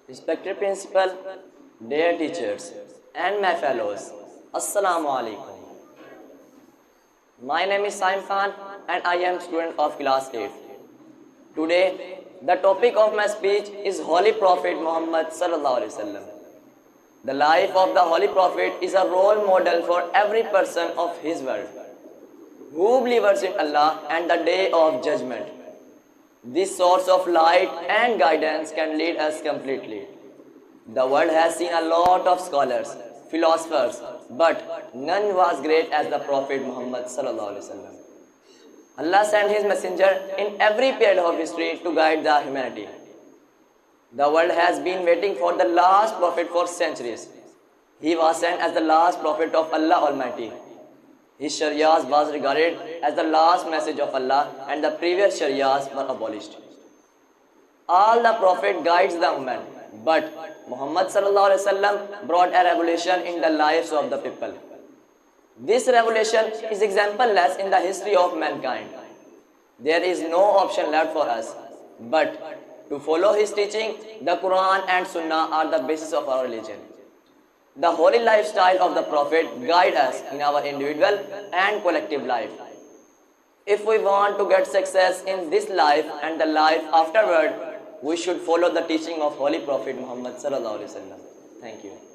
Respected principal, dear teachers, and my fellows, Assalamu alaikum. My name is Saim Khan and I am student of class 8. Today, the topic of my speech is Holy Prophet Muhammad Sallallahu Alaihi Wasallam. The life of the Holy Prophet is a role model for every person of his world who believes in Allah and the day of judgment. This source of light and guidance can lead us completely. The world has seen a lot of scholars, philosophers, but none was great as the Prophet Muhammad Sallallahu Alaihi Wasallam. Allah sent His messenger in every period of history to guide the humanity. The world has been waiting for the last prophet for centuries. He was sent as the last prophet of Allah Almighty. His Shariahs was regarded as the last message of Allah and the previous Shariahs were abolished. All the Prophet guides the woman, but Muhammad Sallallahu Alaihi Wasallam brought a revolution in the lives of the people. This revolution is exempless in the history of mankind. There is no option left for us, but to follow his teaching. The Quran and Sunnah are the basis of our religion. The holy lifestyle of the Prophet guide us in our individual and collective life. If we want to get success in this life and the life afterward, we should follow the teaching of Holy Prophet Muhammad Sallallahu Alaihi Wasallam. Thank you.